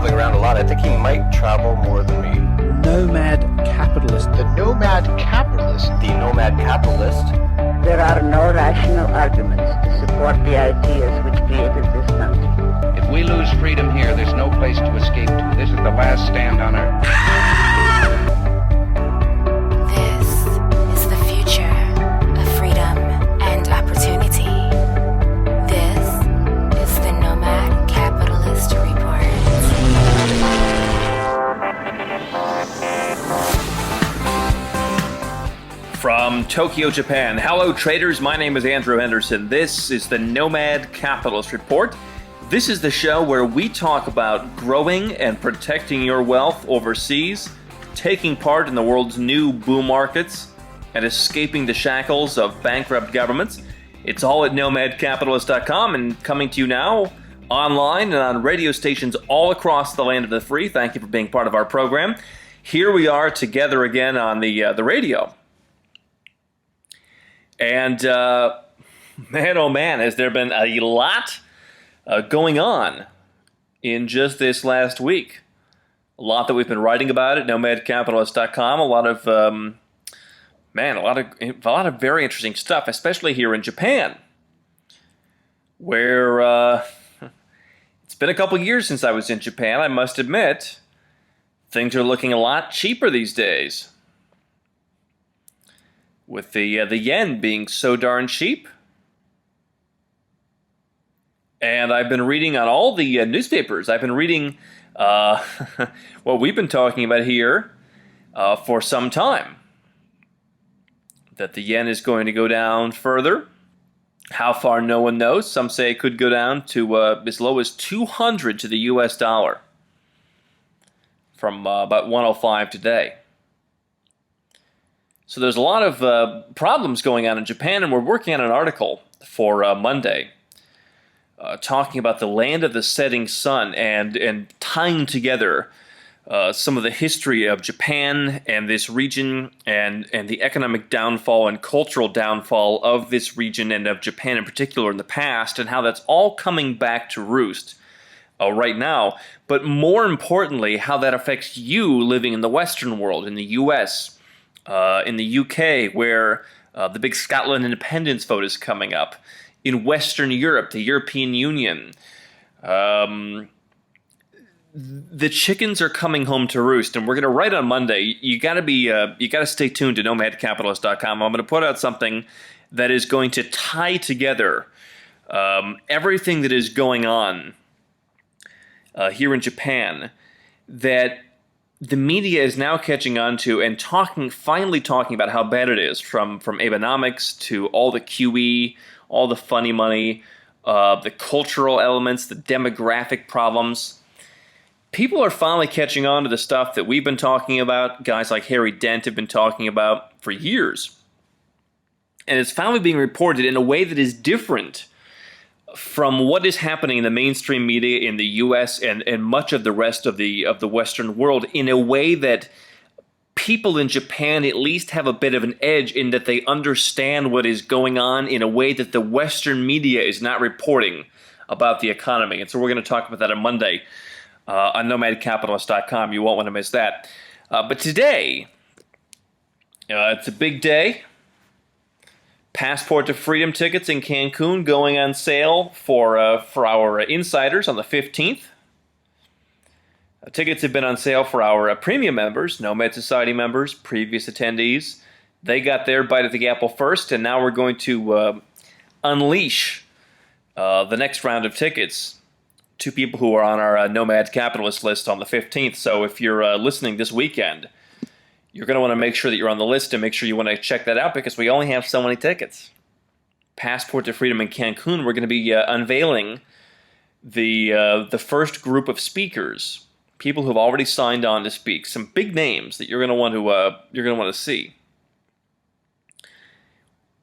traveling around a lot. I think he might travel more than me. Nomad capitalist. The nomad capitalist. The nomad capitalist. There are no rational arguments to support the ideas which created this country. If we lose freedom here, there's no place to escape to. This is the last stand on earth. This is the future of freedom and opportunity. This is the Nomad Capitalist Report. From Tokyo, Japan. Hello, traders. My name is Andrew Henderson. This is the Nomad Capitalist Report. This is the show where we talk about growing and protecting your wealth overseas, taking part in the world's new boom markets, and escaping the shackles of bankrupt governments. It's all at nomadcapitalist.com and coming to you now online and on radio stations all across the land of the free. Thank you for being part of our program. Here we are together again on the radio. And man, oh man, has there been a lot going on in just this last week. A lot that we've been writing about at nomadcapitalist.com. A lot of very interesting stuff, especially here in Japan, where it's been a couple years since I was in Japan. I must admit, things are looking a lot cheaper these days, with the yen being so darn cheap. And I've been reading on all the newspapers. I've been reading what we've been talking about here for some time. That the yen is going to go down further. How far, no one knows. Some say it could go down to as low as 200 to the US dollar from about 105 today. So there's a lot of problems going on in Japan, and we're working on an article for Monday talking about the land of the setting sun and tying together some of the history of Japan and this region and the economic downfall and cultural downfall of this region and of Japan in particular in the past, and how that's all coming back to roost right now. But more importantly, how that affects you living in the Western world, in the U.S., in the UK, where the big Scotland independence vote is coming up, in Western Europe, the European Union. The chickens are coming home to roost, and we're going to write on Monday. You got to stay tuned to nomadcapitalist.com. I'm going to put out something that is going to tie together everything that is going on here in Japan that the media is now catching on to and finally talking about how bad it is, from Abenomics to all the QE, all the funny money, the cultural elements, the demographic problems. People are finally catching on to the stuff that we've been talking about. Guys like Harry Dent have been talking about for years. And it's finally being reported in a way that is different from what is happening in the mainstream media in the U.S. and much of the rest of the Western world, in a way that people in Japan at least have a bit of an edge in that they understand what is going on in a way that the Western media is not reporting about the economy. And so we're going to talk about that on Monday on nomadcapitalist.com. You won't want to miss that. But today, it's a big day. Passport to Freedom tickets in Cancun going on sale for our insiders on the 15th. Tickets have been on sale for our premium members, Nomad Society members, previous attendees. They got their bite at the apple first, and now we're going to unleash the next round of tickets to people who are on our Nomad Capitalist list on the 15th. So if you're listening this weekend, you're going to want to make sure that you're on the list and make sure you want to check that out, because we only have so many tickets. Passport to Freedom in Cancun, we're going to be unveiling the first group of speakers, people who have already signed on to speak, some big names that you're going to want to see.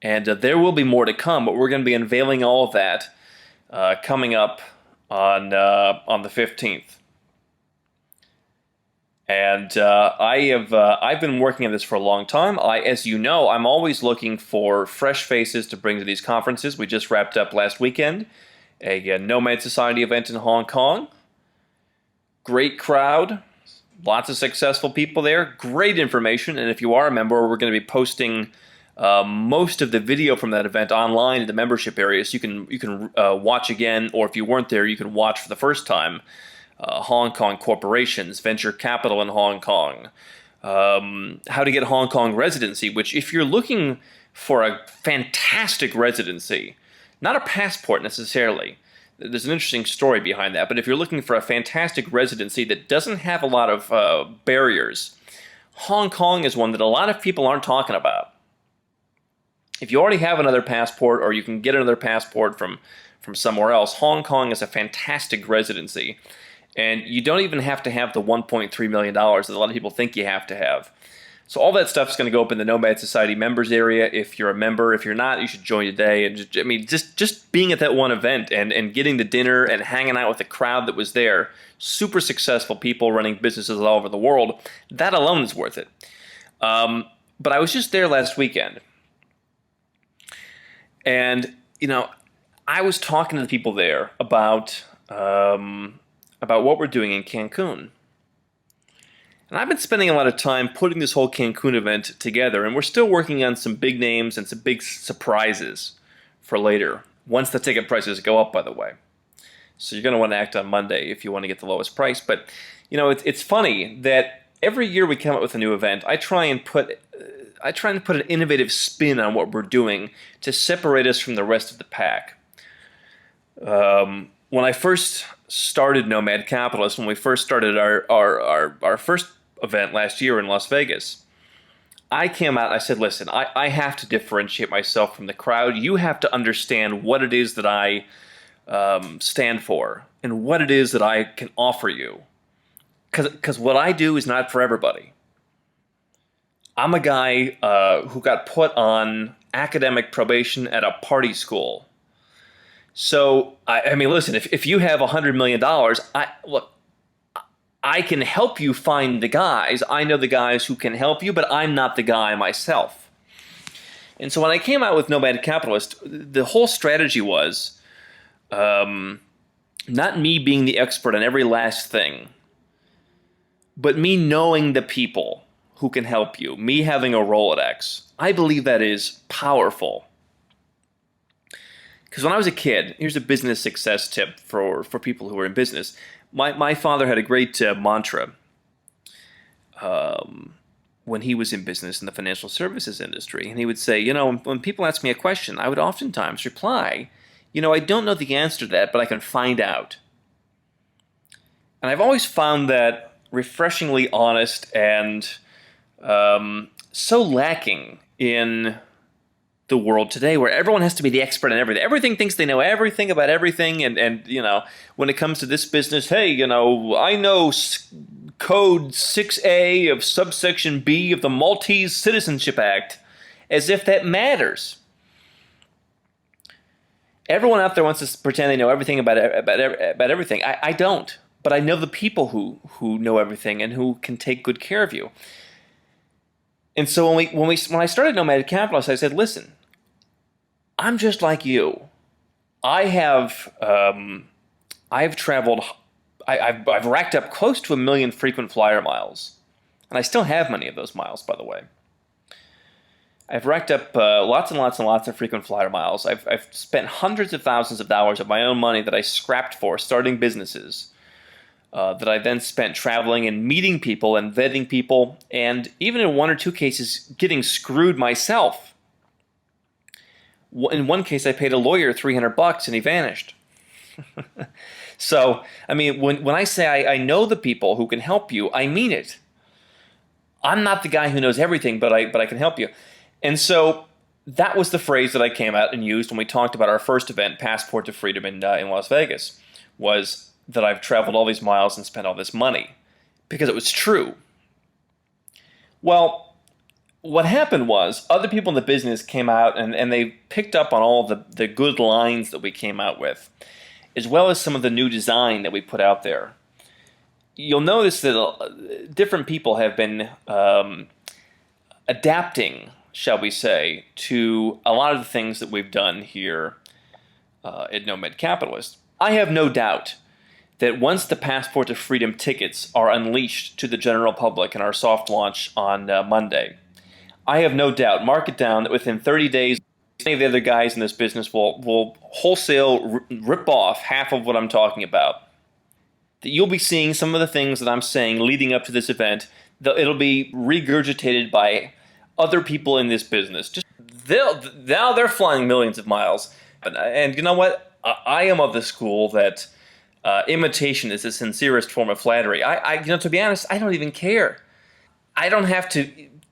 And there will be more to come, but we're going to be unveiling all of that coming up on the 15th. And I've been working on this for a long time. As you know, I'm always looking for fresh faces to bring to these conferences. We just wrapped up last weekend a Nomad Society event in Hong Kong. Great crowd, lots of successful people there, great information. And if you are a member, we're going to be posting most of the video from that event online in the membership area, so you can watch again, or if you weren't there, you can watch for the first time. Hong Kong corporations, venture capital in Hong Kong, how to get Hong Kong residency, which if you're looking for a fantastic residency, not a passport necessarily, there's an interesting story behind that, but if you're looking for a fantastic residency that doesn't have a lot of barriers, Hong Kong is one that a lot of people aren't talking about. If you already have another passport, or you can get another passport from somewhere else, Hong Kong is a fantastic residency. And you don't even have to have the $1.3 million that a lot of people think you have to have. So all that stuff is going to go up in the Nomad Society members area. If you're a member, if you're not, you should join today. And just being at that one event and getting the dinner and hanging out with the crowd that was there, super successful people running businesses all over the world, that alone is worth it. But I was just there last weekend. And, I was talking to the people there about what we're doing in Cancun. And I've been spending a lot of time putting this whole Cancun event together, and we're still working on some big names and some big surprises for later, once the ticket prices go up, by the way. So you're going to want to act on Monday if you want to get the lowest price. But, it's funny that every year we come up with a new event, I try and put an innovative spin on what we're doing to separate us from the rest of the pack. When I first started Nomad Capitalist, when we first started our first event last year in Las Vegas, I came out and I said, listen, I have to differentiate myself from the crowd. You have to understand what it is that I stand for and what it is that I can offer you. Because what I do is not for everybody. I'm a guy who got put on academic probation at a party school. So, I mean, listen, if you have $100 million, I can help you find the guys. I know the guys who can help you, but I'm not the guy myself. And so when I came out with Nomad Capitalist, the whole strategy was not me being the expert on every last thing, but me knowing the people who can help you, me having a Rolodex. I believe that is powerful. Because when I was a kid, here's a business success tip for people who are in business. My father had a great mantra when he was in business in the financial services industry. And he would say, when people ask me a question, I would oftentimes reply, I don't know the answer to that, but I can find out. And I've always found that refreshingly honest and so lacking in the world today, where everyone has to be the expert on everything. Everything thinks they know everything about everything, and when it comes to this business, hey, I know code 6A of subsection B of the Maltese Citizenship Act, as if that matters. Everyone out there wants to pretend they know everything about everything. I don't, but I know the people who know everything and who can take good care of you. And so when I started Nomad Capitalist, I said, listen, I'm just like you. I've traveled. I've racked up close to 1 million frequent flyer miles, and I still have many of those miles, by the way. I've racked up lots and lots and lots of frequent flyer miles. I've spent hundreds of thousands of dollars of my own money that I scrapped for starting businesses. That I then spent traveling and meeting people and vetting people, and even in 1 or 2 cases, getting screwed myself. In one case, I paid a lawyer $300 and he vanished. So, I mean, when I say I know the people who can help you, I mean it. I'm not the guy who knows everything, but I can help you. And so that was the phrase that I came out and used when we talked about our first event, Passport to Freedom in Las Vegas, was that I've traveled all these miles and spent all this money, because it was true. Well, what happened was other people in the business came out and they picked up on all the good lines that we came out with, as well as some of the new design that we put out there. You'll notice that different people have been adapting, shall we say, to a lot of the things that we've done here at Nomad Capitalist. I have no doubt that once the Passport to Freedom tickets are unleashed to the general public in our soft launch on Monday, I have no doubt, mark it down, that within 30 days, any of the other guys in this business will wholesale rip off half of what I'm talking about. That you'll be seeing some of the things that I'm saying leading up to this event, it'll be regurgitated by other people in this business. Just now they're flying millions of miles. And you know what? I am of the school that imitation is the sincerest form of flattery. To be honest, I don't even care. I don't have to.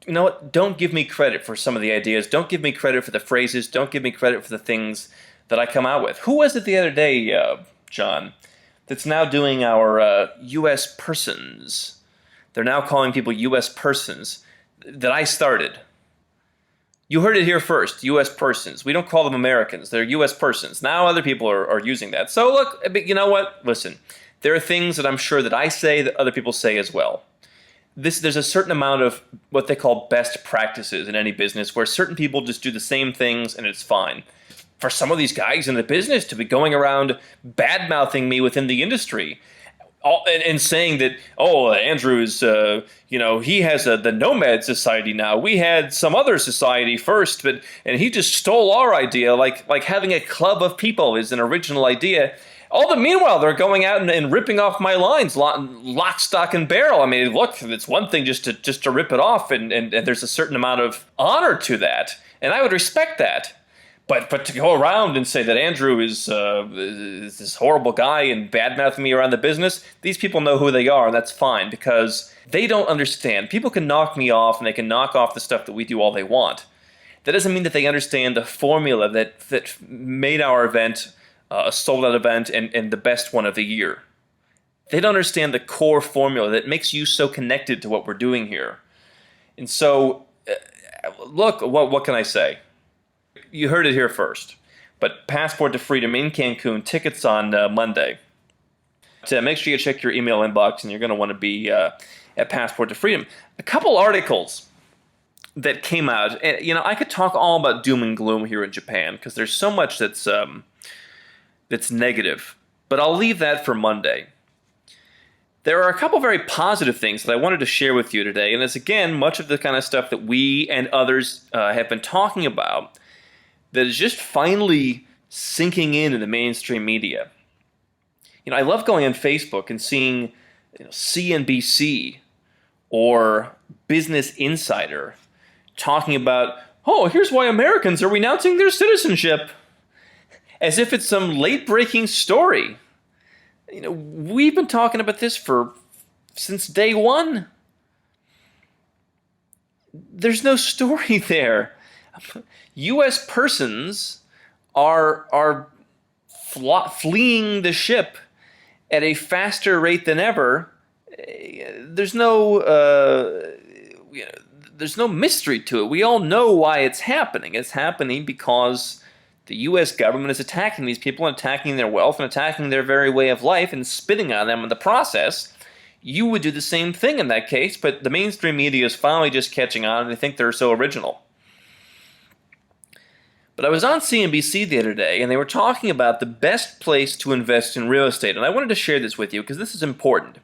You know what? Don't give me credit for some of the ideas. Don't give me credit for the phrases. Don't give me credit for the things that I come out with. Who was it the other day, John, that's now doing our U.S. persons? They're now calling people U.S. persons that I started. You heard it here first, U.S. persons. We don't call them Americans. They're U.S. persons. Now other people are using that. So look, you know what? Listen, there are things that I'm sure that I say that other people say as well. There's a certain amount of what they call best practices in any business where certain people just do the same things and it's fine. For some of these guys in the business to be going around bad-mouthing me within the industry and saying that, Andrew's, he has the Nomad society now. We had some other society first, and he just stole our idea, like having a club of people is an original idea. Meanwhile, they're going out and ripping off my lines, lock, stock, and barrel. I mean, look, it's one thing just to rip it off, and there's a certain amount of honor to that, and I would respect that. But to go around and say that Andrew is this horrible guy and bad-mouthing me around the business, these people know who they are, and that's fine, because they don't understand. People can knock me off, and they can knock off the stuff that we do all they want. That doesn't mean that they understand the formula that made our event a sold-out event and the best one of the year. They don't understand the core formula that makes you so connected to what we're doing here. And so, look, what can I say? You heard it here first. But Passport to Freedom in Cancun, tickets on Monday. So make sure you check your email inbox, and you're going to want to be at Passport to Freedom. A couple articles that came out, and I could talk all about doom and gloom here in Japan because there's so much that's negative, but I'll leave that for Monday. There are a couple very positive things that I wanted to share with you today, and it's, again, much of the kind of stuff that we and others have been talking about that is just finally sinking in the mainstream media. I love going on Facebook and seeing CNBC or Business Insider talking about, here's why Americans are renouncing their citizenship. As if it's some late-breaking story. We've been talking about this since day one. There's no story there. U.S. persons are fleeing the ship at a faster rate than ever. There's no mystery to it. We all know why it's happening. It's happening because the U.S. government is attacking these people and attacking their wealth and attacking their very way of life and spitting on them in the process. You would do the same thing in that case, but the mainstream media is finally just catching on and they think they're so original. But I was on CNBC the other day and they were talking about the best place to invest in real estate, and I wanted to share this with you because this is important.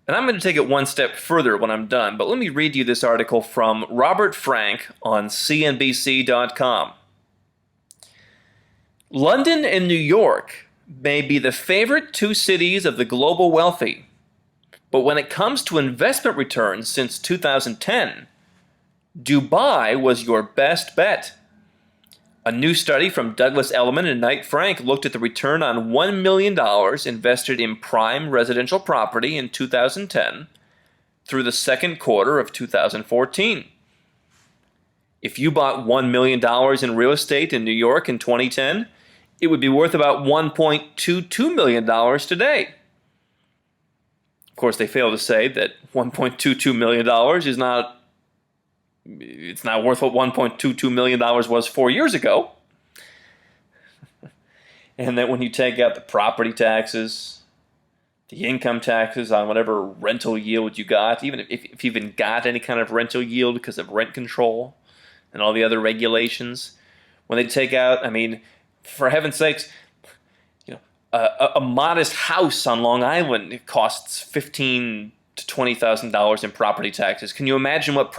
And I'm going to take it one step further when I'm done, but let me read you this article from Robert Frank on CNBC.com. London and New York may be the favorite two cities of the global wealthy, but when it comes to investment returns since 2010, Dubai was your best bet. A new study from Douglas Elliman and Knight Frank looked at the return on $1 million invested in prime residential property in 2010 through the second quarter of 2014. If you bought $1 million in real estate in New York in 2010, it would be worth about $1.22 million today. Of course, they fail to say that $1.22 million is not worth what $1.22 million was 4 years ago. And that when you take out the property taxes, the income taxes on whatever rental yield you got, even if you even got any kind of rental yield because of rent control and all the other regulations, when they take out, for heaven's sakes, a modest house on Long Island costs $15,000 to $20,000 in property taxes. Can you imagine what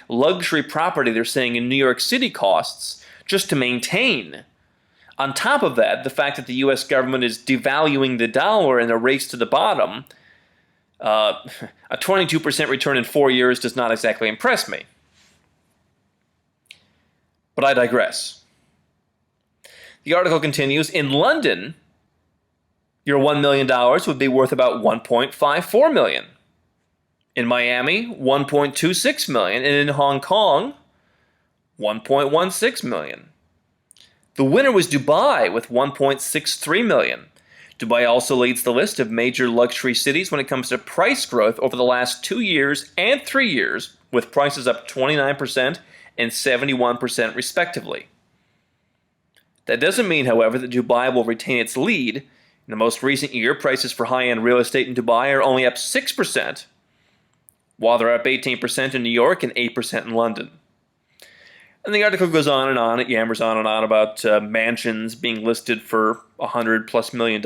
luxury property they're saying in New York City costs just to maintain? On top of that, the fact that the U.S. government is devaluing the dollar in a race to the bottom, a 22% return in 4 years does not exactly impress me. But I digress. The article continues, in London, your $1 million would be worth about $1.54 million. In Miami, $1.26 million, and in Hong Kong, $1.16 million. The winner was Dubai with $1.63 million. Dubai also leads the list of major luxury cities when it comes to price growth over the last 2 years and 3 years, with prices up 29% and 71% respectively. That doesn't mean, however, that Dubai will retain its lead. In the most recent year, prices for high-end real estate in Dubai are only up 6%, while they're up 18% in New York and 8% in London. And the article goes on and on. It yammers on and on about mansions being listed for $100+ million.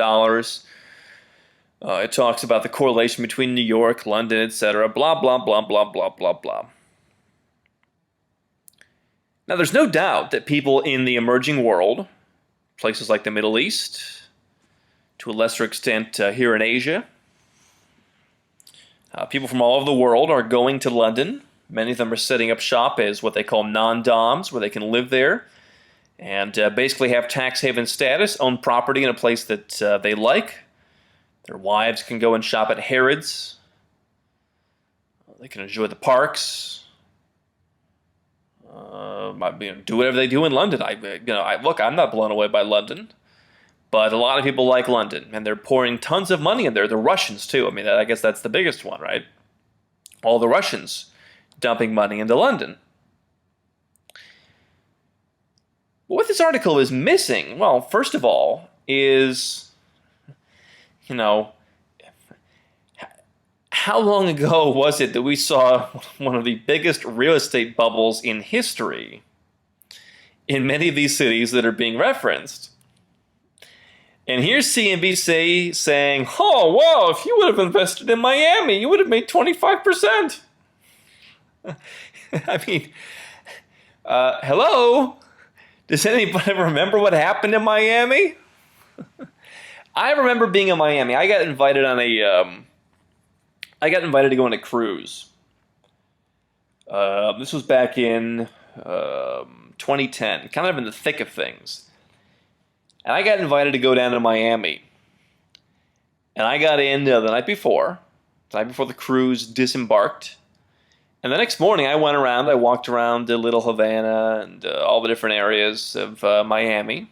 It talks about the correlation between New York, London, etc. Blah, blah, blah, blah, blah, blah, blah. Now, there's no doubt that people in the emerging world, places like the Middle East, to a lesser extent here in Asia, people from all over the world are going to London. Many of them are setting up shop as what they call non-doms, where they can live there and basically have tax haven status, own property in a place that they like. Their wives can go and shop at Harrods. They can enjoy the parks. Do whatever they do in London. Look, I'm not blown away by London, but a lot of people like London, and they're pouring tons of money in there. The Russians too. I mean, I guess that's the biggest one, right? All the Russians dumping money into London. But what this article is missing, well, first of all, is, how long ago was it that we saw one of the biggest real estate bubbles in history in many of these cities that are being referenced? And here's CNBC saying, oh, wow, if you would have invested in Miami, you would have made 25%. I mean, hello? Does anybody remember what happened in Miami? I remember being in Miami. I got invited to go on a cruise. This was back in 2010, kind of in the thick of things. And I got invited to go down to Miami. And I got in the night before the cruise disembarked. And the next morning I walked around Little Havana and all the different areas of Miami.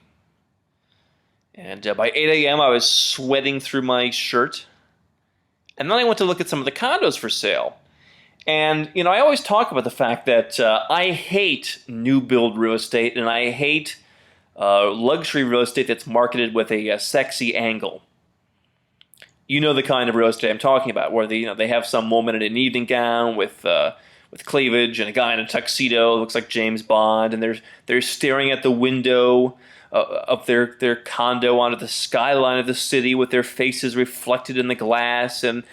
And by 8 a.m. I was sweating through my shirt. And then I went to look at some of the condos for sale. And, I always talk about the fact that I hate new build real estate, and I hate luxury real estate that's marketed with a sexy angle. You know the kind of real estate I'm talking about, where they have some woman in an evening gown with cleavage and a guy in a tuxedo, looks like James Bond, and they're staring at the window of their condo onto the skyline of the city with their faces reflected in the glass, and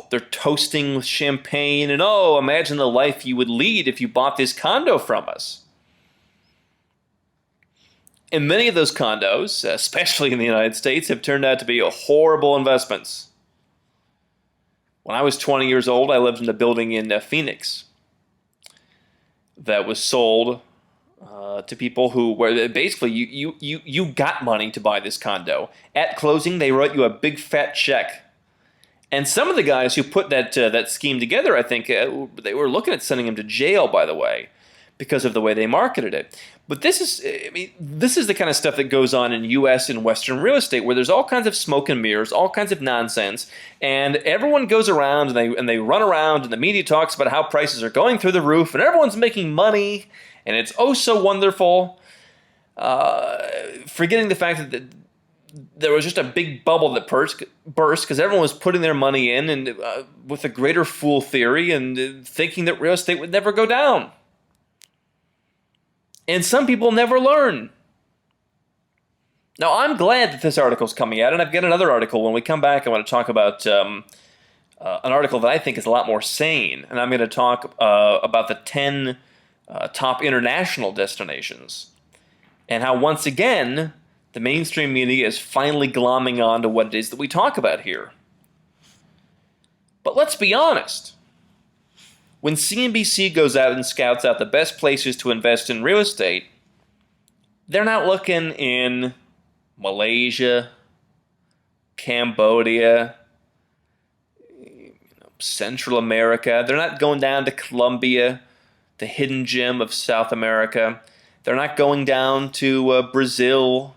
they're toasting with champagne, and imagine the life you would lead if you bought this condo from us. And many of those condos, especially in the United States, have turned out to be horrible investments. When I was 20 years old, I lived in a building in Phoenix that was sold to people where basically you got money to buy this condo. At closing, they wrote you a big fat check. And some of the guys who put that scheme together, I think, they were looking at sending him to jail, by the way, because of the way they marketed it. But this is the kind of stuff that goes on in U.S. and Western real estate, where there's all kinds of smoke and mirrors, all kinds of nonsense, and everyone goes around and they run around, and the media talks about how prices are going through the roof, and everyone's making money, and it's oh so wonderful, forgetting the fact that there was just a big bubble that burst because everyone was putting their money in and with a greater fool theory and thinking that real estate would never go down. And some people never learn. Now, I'm glad that this article's coming out, and I've got another article. When we come back, I want to talk about an article that I think is a lot more sane, and I'm going to talk about the 10 top international destinations, and how, once again, the mainstream media is finally glomming on to what it is that we talk about here. But let's be honest. When CNBC goes out and scouts out the best places to invest in real estate, they're not looking in Malaysia, Cambodia, Central America. They're not going down to Colombia, the hidden gem of South America. They're not going down to Brazil.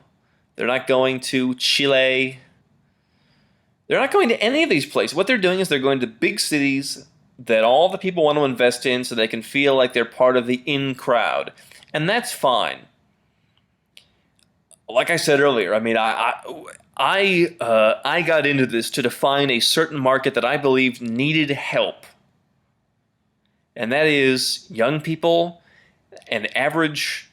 They're not going to Chile. They're not going to any of these places. What they're doing is they're going to big cities that all the people want to invest in so they can feel like they're part of the in crowd. And that's fine. Like I said earlier, I mean, I got into this to define a certain market that I believed needed help. And that is young people and average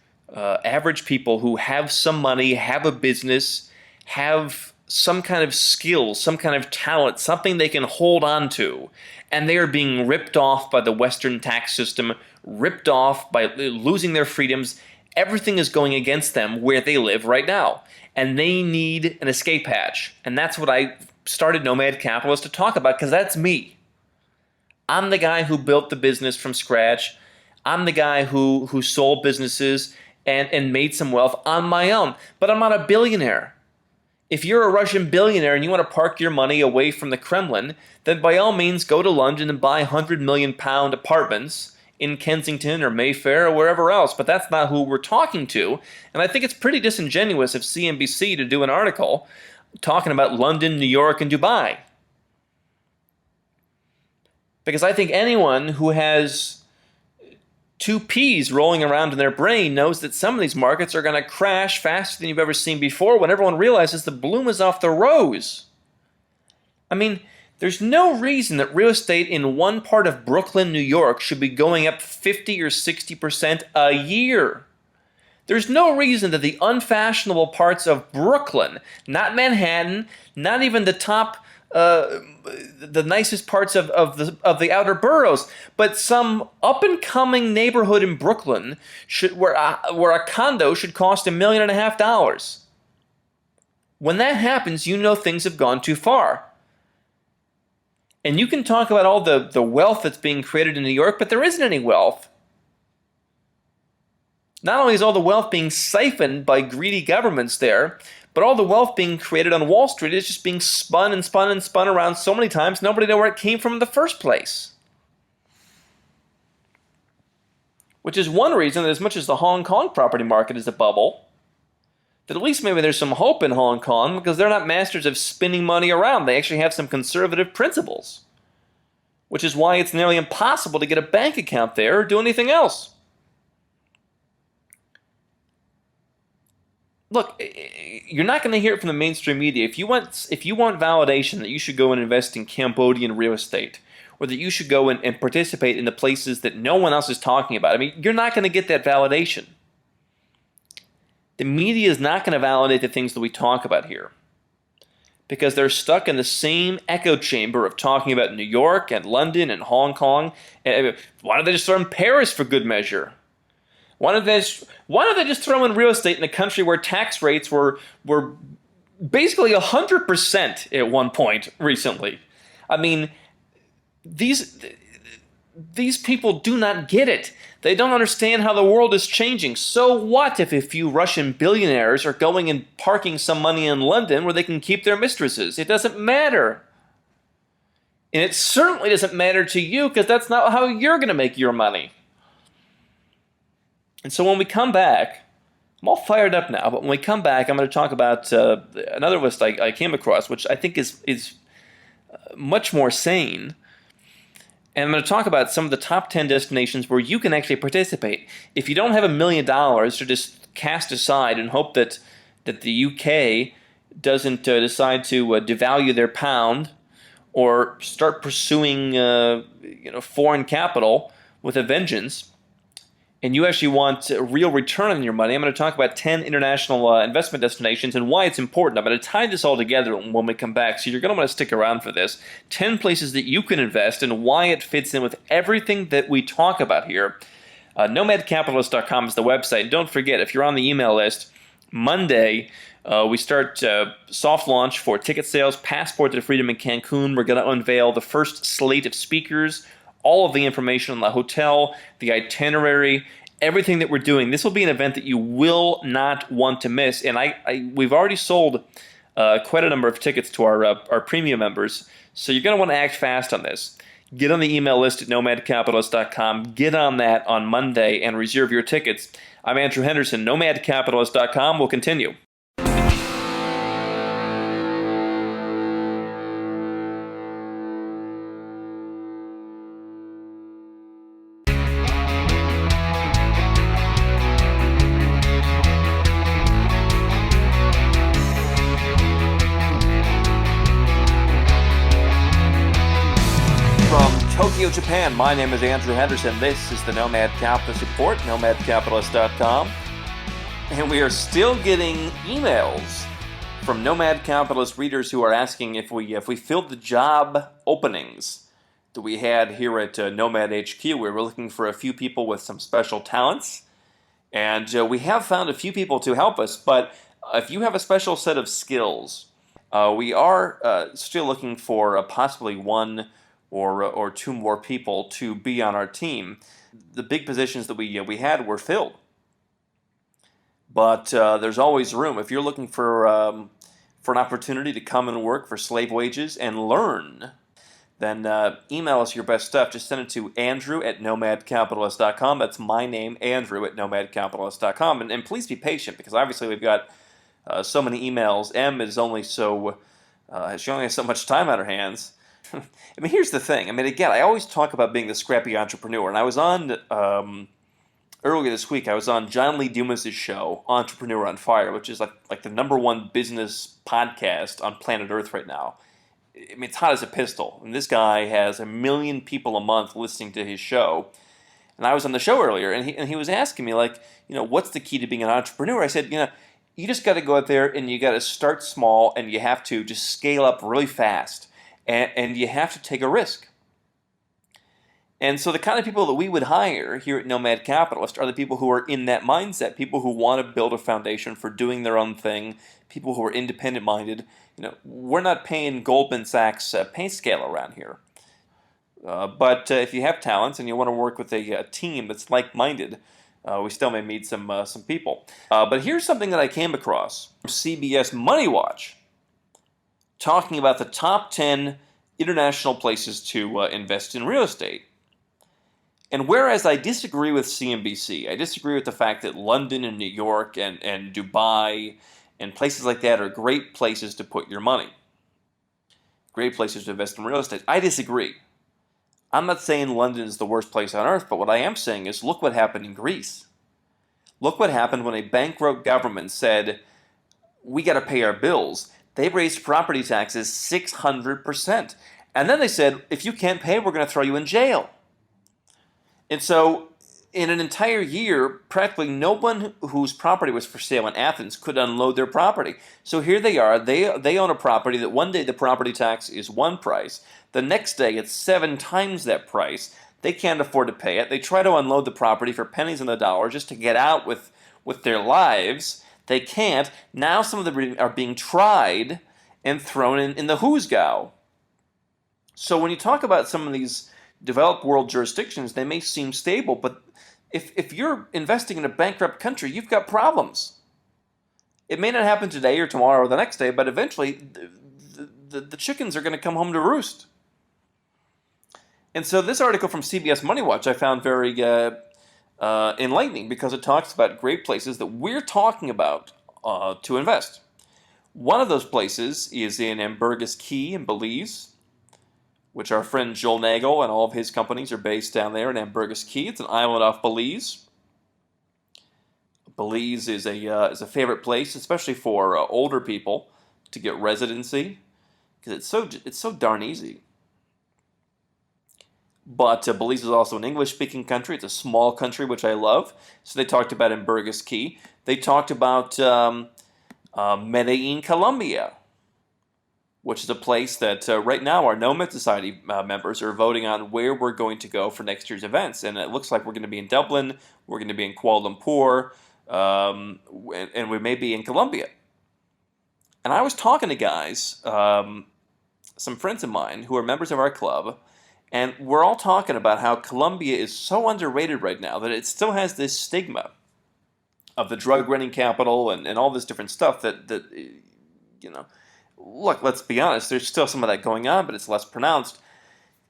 people who have some money, have a business, have some kind of skill, some kind of talent, something they can hold on to. And they are being ripped off by the Western tax system, ripped off by losing their freedoms. Everything is going against them where they live right now. And they need an escape hatch. And that's what I started Nomad Capitalist to talk about, because that's me. I'm the guy who built the business from scratch. I'm the guy who sold businesses and made some wealth on my own. But I'm not a billionaire. If you're a Russian billionaire and you want to park your money away from the Kremlin, then by all means go to London and buy £100 million apartments in Kensington or Mayfair or wherever else. But that's not who we're talking to. And I think it's pretty disingenuous of CNBC to do an article talking about London, New York, and Dubai. Because I think anyone who has two peas rolling around in their brain knows that some of these markets are going to crash faster than you've ever seen before when everyone realizes the bloom is off the rose. I mean, there's no reason that real estate in one part of Brooklyn, New York should be going up 50 or 60% a year. There's no reason that the unfashionable parts of Brooklyn, not Manhattan, not even the top the nicest parts of the outer boroughs, but some up-and-coming neighborhood in Brooklyn where a condo should cost $1.5 million. When that happens, you know things have gone too far. And you can talk about all the wealth that's being created in New York, but there isn't any wealth. Not only is all the wealth being siphoned by greedy governments there, but all the wealth being created on Wall Street is just being spun and spun and spun around so many times, nobody knows where it came from in the first place. Which is one reason that as much as the Hong Kong property market is a bubble, that at least maybe there's some hope in Hong Kong because they're not masters of spinning money around. They actually have some conservative principles. Which is why it's nearly impossible to get a bank account there or do anything else. Look, you're not going to hear it from the mainstream media. If you want validation that you should go and invest in Cambodian real estate, or that you should go and participate in the places that no one else is talking about, I mean, you're not going to get that validation. The media is not going to validate the things that we talk about here, because they're stuck in the same echo chamber of talking about New York and London and Hong Kong. Why don't they just throw in Paris for good measure? Why don't they just throw in real estate in a country where tax rates were basically 100% at one point recently? I mean, these people do not get it. They don't understand how the world is changing. So what if a few Russian billionaires are going and parking some money in London where they can keep their mistresses? It doesn't matter. And it certainly doesn't matter to you because that's not how you're going to make your money. And so when we come back, I'm all fired up now, but when we come back, I'm going to talk about another list I came across, which I think is much more sane. And I'm going to talk about some of the top 10 destinations where you can actually participate. If you don't have $1 million to just cast aside and hope that the UK doesn't decide to devalue their pound or start pursuing foreign capital with a vengeance, and you actually want a real return on your money, I'm going to talk about 10 international investment destinations and why it's important. I'm going to tie this all together when we come back, so you're going to want to stick around for this. 10 places that you can invest and why it fits in with everything that we talk about here. Nomadcapitalist.com is the website. Don't forget, if you're on the email list, Monday we start soft launch for ticket sales, Passport to Freedom in Cancun. We're going to unveil the first slate of speakers, all of the information on the hotel, the itinerary, everything that we're doing. This will be an event that you will not want to miss. And we've already sold quite a number of tickets to our premium members, so you're going to want to act fast on this. Get on the email list at nomadcapitalist.com. Get on that on Monday and reserve your tickets. I'm Andrew Henderson. Nomadcapitalist.com will continue. Tokyo, Japan. My name is Andrew Henderson. This is the Nomad Capitalist Report, nomadcapitalist.com. And we are still getting emails from Nomad Capitalist readers who are asking if we filled the job openings that we had here at Nomad HQ. We were looking for a few people with some special talents. And we have found a few people to help us. But if you have a special set of skills, we are still looking for possibly one or two more people to be on our team. The big positions that we had were filled, but there's always room. If you're looking for an opportunity to come and work for slave wages and learn, then email us your best stuff. Just send it to andrew@nomadcapitalist.com. That's my name, andrew@nomadcapitalist.com. And please be patient, because obviously we've got so many emails. Em is only she only has so much time on her hands. I mean, here's the thing. I mean, again, I always talk about being the scrappy entrepreneur. And I was on, earlier this week, I was on John Lee Dumas' show, Entrepreneur on Fire, which is like the #1 business podcast on planet Earth right now. I mean, it's hot as a pistol. And this guy has 1 million people a month listening to his show. And I was on the show earlier, and he was asking me, like, what's the key to being an entrepreneur? I said, you just got to go out there and you got to start small, and you have to just scale up really fast. And you have to take a risk. And so the kind of people that we would hire here at Nomad Capitalist are the people who are in that mindset, people who want to build a foundation for doing their own thing, people who are independent-minded. We're not paying Goldman Sachs pay scale around here. But if you have talents and you want to work with a team that's like-minded, we still may meet some people. But here's something that I came across from CBS Money Watch, talking about the top 10 international places to invest in real estate. And whereas I disagree with CNBC, I disagree with the fact that London and New York and Dubai and places like that are great places to put your money, great places to invest in real estate, I disagree. I'm not saying London is the worst place on earth, but what I am saying is, look what happened in Greece. Look what happened when a bankrupt government said, we got to pay our bills. They raised property taxes 600%. And then they said, if you can't pay, we're going to throw you in jail. And so in an entire year, practically no one whose property was for sale in Athens could unload their property. So here they are. They own a property that one day the property tax is one price. The next day it's 7 times that price. They can't afford to pay it. They try to unload the property for pennies on the dollar just to get out with their lives. They can't. Now some of them are being tried and thrown in the hoosgow. So when you talk about some of these developed world jurisdictions, they may seem stable, but if you're investing in a bankrupt country, you've got problems. It may not happen today or tomorrow or the next day, but eventually the chickens are going to come home to roost. And so this article from CBS Money Watch I found very enlightening, because it talks about great places that we're talking about to invest. One of those places is in Ambergris Caye in Belize, which our friend Joel Nagel and all of his companies are based down there in Ambergris Caye. It's an island off Belize. Belize is a favorite place, especially for older people, to get residency, because it's so darn easy. But Belize is also an English-speaking country. It's a small country, which I love. So they talked about in Burgess Key. They talked about Medellin, Colombia, which is a place that right now our Nomad Society members are voting on where we're going to go for next year's events. And it looks like we're going to be in Dublin, we're going to be in Kuala Lumpur, and we may be in Colombia. And I was talking to guys, some friends of mine who are members of our club, and we're all talking about how Colombia is so underrated right now that it still has this stigma of the drug running capital and all this different stuff that look, let's be honest, there's still some of that going on, but it's less pronounced.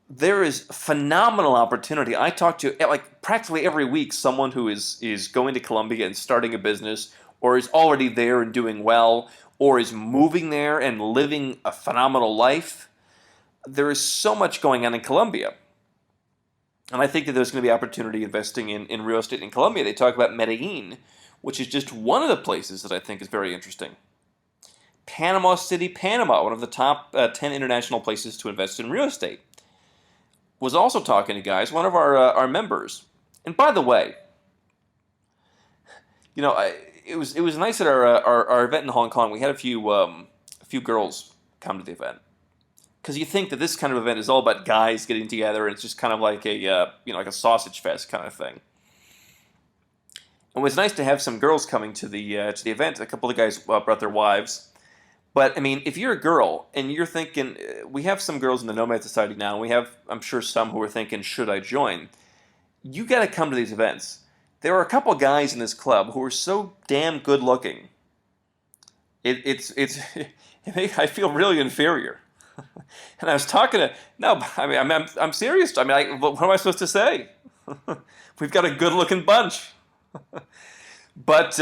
There is phenomenal opportunity. I talk to, like, practically every week someone who is going to Colombia and starting a business, or is already there and doing well, or is moving there and living a phenomenal life. There is so much going on in Colombia. And I think that there's going to be opportunity investing in real estate in Colombia. They talk about Medellin, which is just one of the places that I think is very interesting. Panama City, Panama, one of the top 10 international places to invest in real estate. Was also talking to guys, one of our members. And by the way, it was nice at our event in Hong Kong. We had a few girls come to the event. Because you think that this kind of event is all about guys getting together, and it's just kind of like like a sausage fest kind of thing. It was nice to have some girls coming to the event. A couple of guys brought their wives. But, I mean, if you're a girl and you're thinking, we have some girls in the Nomad Society now, and we have, I'm sure, some who are thinking, should I join? You got to come to these events. There are a couple of guys in this club who are so damn good looking. I feel really inferior. And I was talking to, I'm serious. I mean, what am I supposed to say? We've got a good looking bunch. But,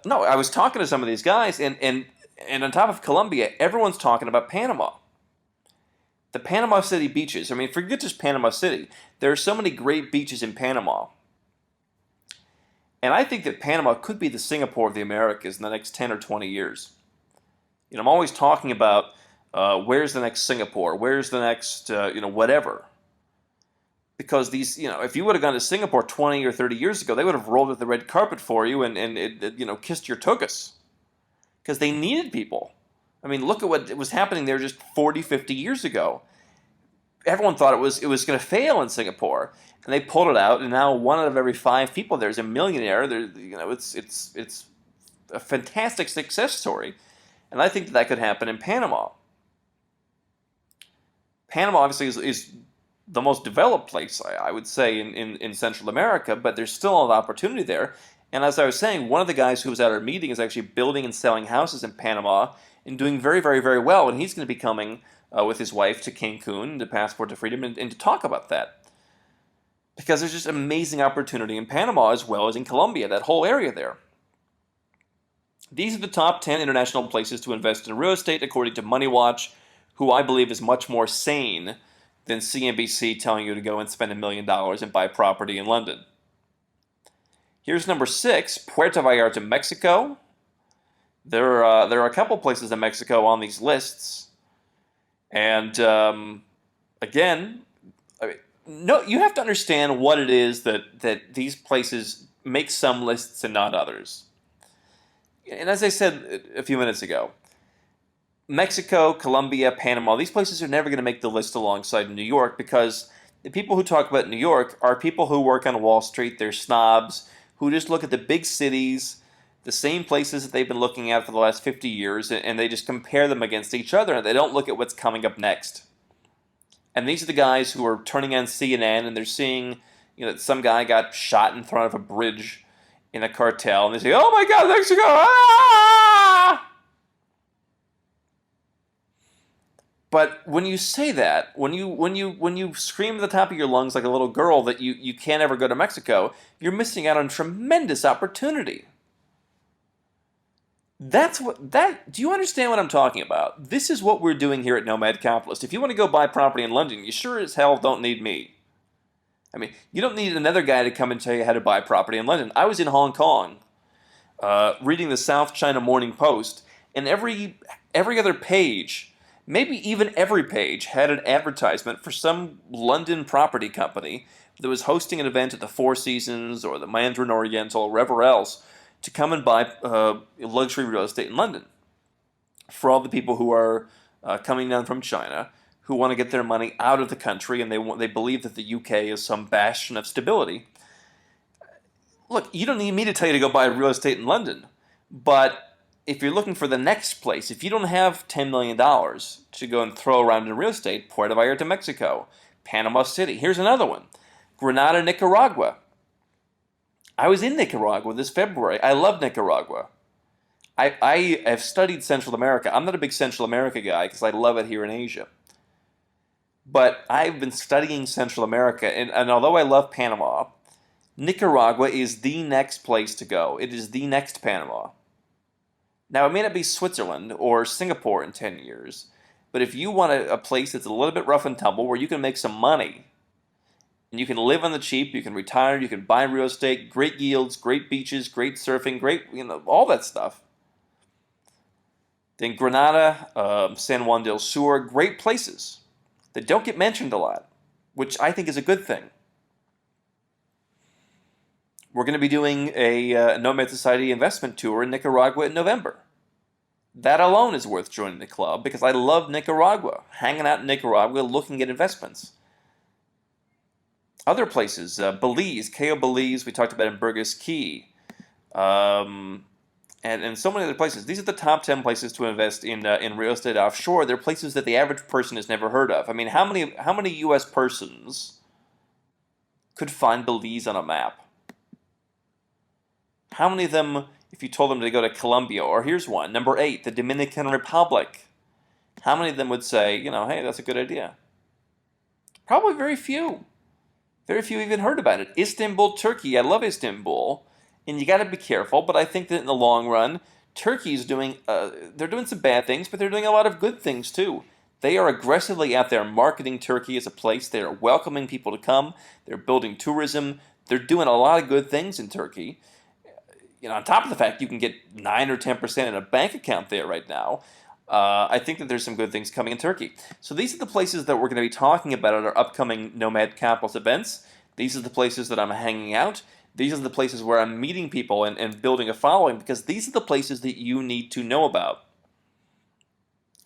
no, I was talking to some of these guys, and on top of Colombia, everyone's talking about Panama. The Panama City beaches. I mean, forget just Panama City. There are so many great beaches in Panama. And I think that Panama could be the Singapore of the Americas in the next 10 or 20 years. I'm always talking about where's the next Singapore? Where's the next, whatever. Because these, if you would have gone to Singapore 20 or 30 years ago, they would have rolled out the red carpet for you and kissed your tuchus. Because they needed people. I mean, look at what was happening there just 40, 50 years ago. Everyone thought it was going to fail in Singapore, and they pulled it out. And now 1 out of every 5 people there is a millionaire. It's a fantastic success story, and I think that could happen in Panama. Panama obviously is the most developed place, I would say, in Central America, but there's still a lot of opportunity there. And as I was saying, one of the guys who was at our meeting is actually building and selling houses in Panama and doing very, very, very well. And he's going to be coming with his wife to Cancun, to Passport to Freedom, and to talk about that. Because there's just amazing opportunity in Panama as well as in Colombia, that whole area there. These are the top 10 international places to invest in real estate, according to Money Watch, who I believe is much more sane than CNBC telling you to go and spend $1 million and buy property in London. Here's number 6, Puerto Vallarta, Mexico. There are a couple places in Mexico on these lists. And again, no, you have to understand what it is that these places make some lists and not others. And as I said a few minutes ago, Mexico, Colombia, Panama, these places are never going to make the list alongside New York, because the people who talk about New York are people who work on Wall Street. They're snobs who just look at the big cities, the same places that they've been looking at for the last 50 years, and they just compare them against each other, and they don't look at what's coming up next. And these are the guys who are turning on CNN, and they're seeing that some guy got shot in front of a bridge in a cartel, and they say, "Oh my God, Mexico!" Ah! But when you say that, when you scream at the top of your lungs like a little girl that you can't ever go to Mexico, you're missing out on tremendous opportunity. Do you understand what I'm talking about? This is what we're doing here at Nomad Capitalist. If you want to go buy property in London, you sure as hell don't need me. I mean, you don't need another guy to come and tell you how to buy property in London. I was in Hong Kong reading the South China Morning Post, and every other page, maybe even every page had an advertisement for some London property company that was hosting an event at the Four Seasons or the Mandarin Oriental or wherever else to come and buy luxury real estate in London for all the people who are coming down from China who want to get their money out of the country, and they believe that the UK is some bastion of stability. Look, you don't need me to tell you to go buy real estate in London, but if you're looking for the next place, if you don't have $10 million to go and throw around in real estate, Puerto Vallarta, Mexico, Panama City. Here's another one. Granada, Nicaragua. I was in Nicaragua this February. I love Nicaragua. I have studied Central America. I'm not a big Central America guy because I love it here in Asia. But I've been studying Central America, and although I love Panama, Nicaragua is the next place to go. It is the next Panama. Now, it may not be Switzerland or Singapore in 10 years, but if you want a place that's a little bit rough and tumble where you can make some money, and you can live on the cheap, you can retire, you can buy real estate, great yields, great beaches, great surfing, great, all that stuff, then Granada, San Juan del Sur, great places that don't get mentioned a lot, which I think is a good thing. We're going to be doing a Nomad Society investment tour in Nicaragua in November. That alone is worth joining the club because I love Nicaragua, hanging out in Nicaragua, looking at investments. Other places, Belize, Cayo Belize, we talked about in Burgess Key, and so many other places. These are the top 10 places to invest in real estate offshore. They're places that the average person has never heard of. I mean, how many U.S. persons could find Belize on a map? How many of them, if you told them to go to Colombia, or here's one, number 8, the Dominican Republic, how many of them would say, hey, that's a good idea? Probably very few. Very few even heard about it. Istanbul, Turkey. I love Istanbul. And you got to be careful, but I think that in the long run, Turkey's doing, they're doing some bad things, but they're doing a lot of good things too. They are aggressively out there marketing Turkey as a place. They're welcoming people to come. They're building tourism. They're doing a lot of good things in Turkey. On top of the fact you can get 9 or 10% in a bank account there right now, I think that there's some good things coming in Turkey. So these are the places that we're going to be talking about at our upcoming Nomad Capitalist events. These are the places that I'm hanging out. These are the places where I'm meeting people and building a following, because these are the places that you need to know about.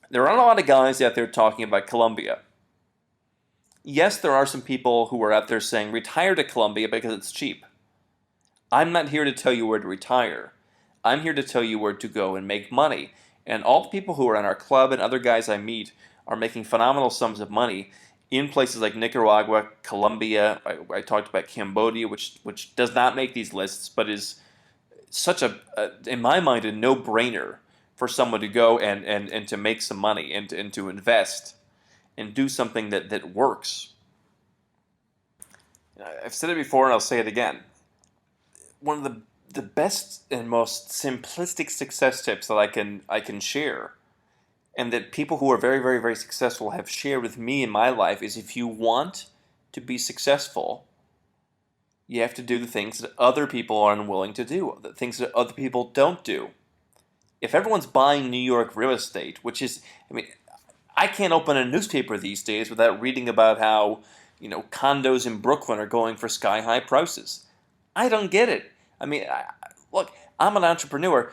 There aren't a lot of guys out there talking about Colombia. Yes, there are some people who are out there saying retire to Colombia because it's cheap. I'm not here to tell you where to retire. I'm here to tell you where to go and make money. And all the people who are in our club and other guys I meet are making phenomenal sums of money in places like Nicaragua, Colombia. I talked about Cambodia, which does not make these lists, but is such in my mind, a no-brainer for someone to go and to make some money and to invest and do something that works. I've said it before and I'll say it again. One of the best and most simplistic success tips that I can share, and that people who are very, very, very successful have shared with me in my life, is if you want to be successful, you have to do the things that other people are unwilling to do, the things that other people don't do. If everyone's buying New York real estate, which is, I can't open a newspaper these days without reading about how, condos in Brooklyn are going for sky-high prices. I don't get it. Look, I'm an entrepreneur.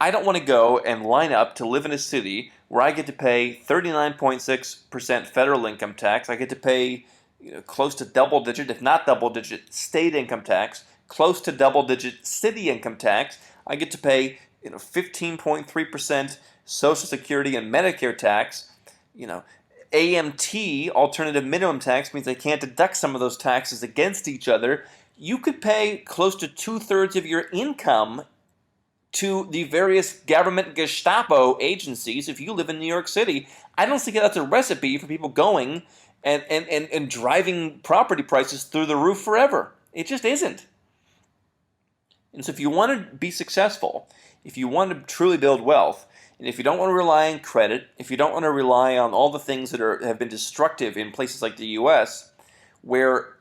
I don't want to go and line up to live in a city where I get to pay 39.6% federal income tax. I get to pay close to double-digit, if not double-digit, state income tax, close to double-digit city income tax. I get to pay 15.3% Social Security and Medicare tax. AMT, alternative minimum tax, means I can't deduct some of those taxes against each other. You could pay close to 2/3 of your income to the various government Gestapo agencies if you live in New York City. I don't think that's a recipe for people going and driving property prices through the roof forever. It just isn't. And so if you want to be successful, if you want to truly build wealth, and if you don't want to rely on credit, if you don't want to rely on all the things that have been destructive in places like the U.S., where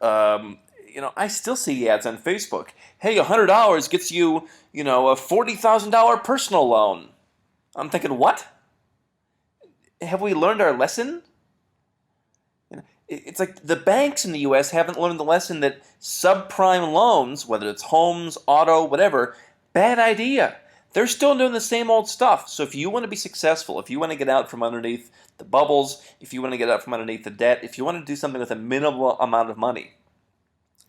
I still see ads on Facebook. Hey, $100 gets you, a $40,000 personal loan. I'm thinking, what? have we learned our lesson? It's like the banks in the U.S. haven't learned the lesson that subprime loans, whether it's homes, auto, whatever, bad idea. They're still doing the same old stuff. So if you want to be successful, if you want to get out from underneath the bubbles, if you want to get out from underneath the debt, if you want to do something with a minimal amount of money,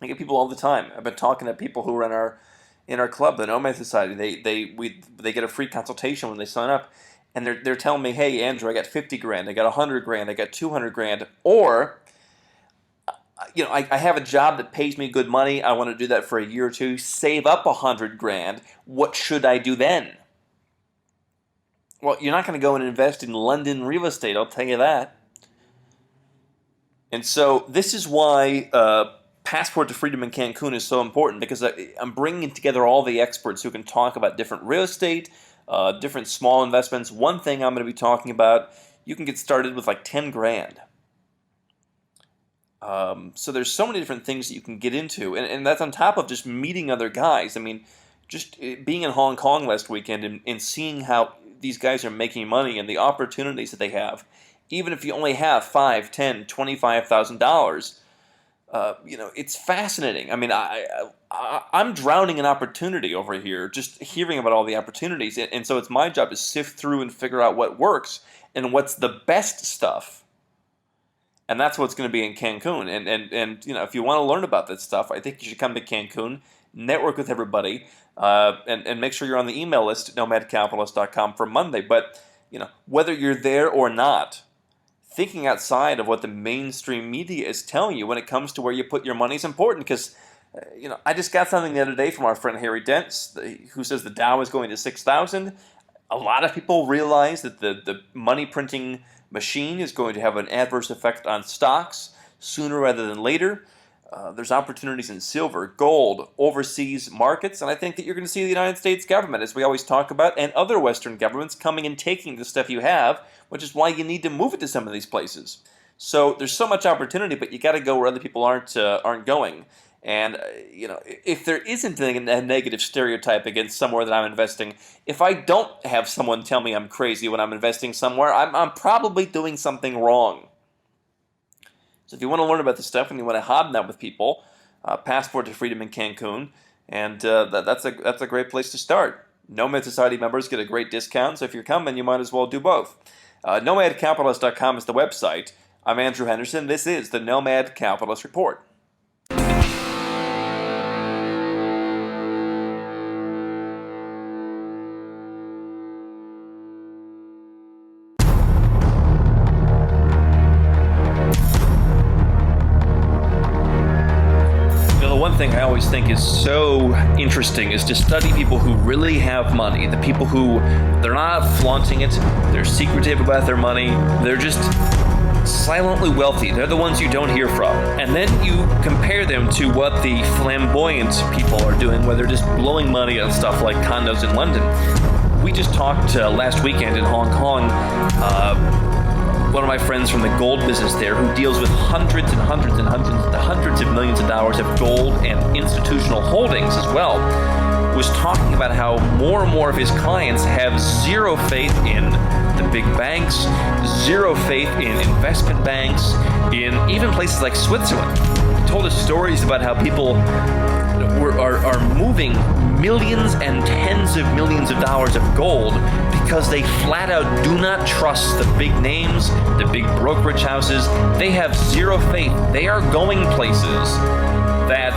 I get people all the time. I've been talking to people who are in our club, the Nomad Society. They get a free consultation when they sign up, and they're telling me, hey, Andrew, I got 50 grand, I got 100 grand, I got 200 grand, or I have a job that pays me good money. I want to do that for a year or two, save up 100 grand. What should I do then? Well, you're not going to go and invest in London real estate, I'll tell you that. And so this is why Passport to Freedom in Cancun is so important, because I'm bringing together all the experts who can talk about different real estate, different small investments. One thing I'm going to be talking about, you can get started with like 10 grand. So there's so many different things that you can get into, and that's on top of just meeting other guys. I mean, just being in Hong Kong last weekend and seeing how these guys are making money and the opportunities that they have, even if you only have $5,000, $10,000, $25,000, it's fascinating. I mean, I'm drowning in opportunity over here, just hearing about all the opportunities, and so it's my job to sift through and figure out what works and what's the best stuff. And that's what's going to be in Cancun. And if you want to learn about that stuff, I think you should come to Cancun, network with everybody, and make sure you're on the email list at nomadcapitalist.com for Monday. But, whether you're there or not, thinking outside of what the mainstream media is telling you when it comes to where you put your money is important. Because, I just got something the other day from our friend Harry Dents, who says the Dow is going to 6,000. A lot of people realize that the money printing machine is going to have an adverse effect on stocks sooner rather than later. There's opportunities in silver, gold, overseas markets, and I think that you're going to see the United States government, as we always talk about, and other Western governments coming and taking the stuff you have, which is why you need to move it to some of these places. So there's so much opportunity, but you got to go where other people aren't going. And, if there isn't a negative stereotype against somewhere that I'm investing, if I don't have someone tell me I'm crazy when I'm investing somewhere, I'm probably doing something wrong. So if you want to learn about this stuff and you want to hobnob with people, Passport to Freedom in Cancun, and that's a great place to start. Nomad Society members get a great discount, so if you're coming, you might as well do both. Nomadcapitalist.com is the website. I'm Andrew Henderson. This is the Nomad Capitalist Report. Thing I always think is so interesting is to study people who really have money, the people who they're not flaunting it, they're secretive about their money, they're just silently wealthy. They're the ones you don't hear from. And then you compare them to what the flamboyant people are doing, where they're just blowing money on stuff like condos in London. We just talked last weekend in Hong Kong, one of my friends from the gold business there, who deals with hundreds and hundreds and hundreds of millions of dollars of gold and institutional holdings as well, was talking about how more and more of his clients have zero faith in the big banks, zero faith in investment banks, in even places like Switzerland. He told us stories about how people are moving millions and tens of millions of dollars of gold because they flat out do not trust the big names, the big brokerage houses. They have zero faith. They are going places that,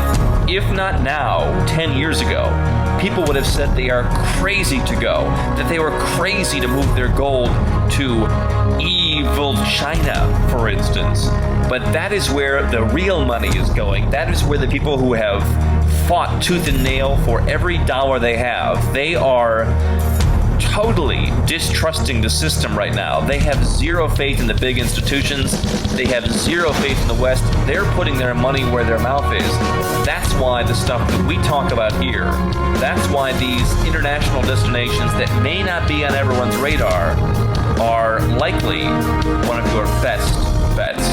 if not now, 10 years ago, people would have said they are crazy to go, that they were crazy to move their gold to evil China, for instance. But that is where the real money is going. That is where the people who have fought tooth and nail for every dollar they have, they are totally distrusting the system right now. They have zero faith in the big institutions. They have zero faith in the West. They're putting their money where their mouth is. That's why the stuff that we talk about here, that's why these international destinations that may not be on everyone's radar are likely one of your best bets.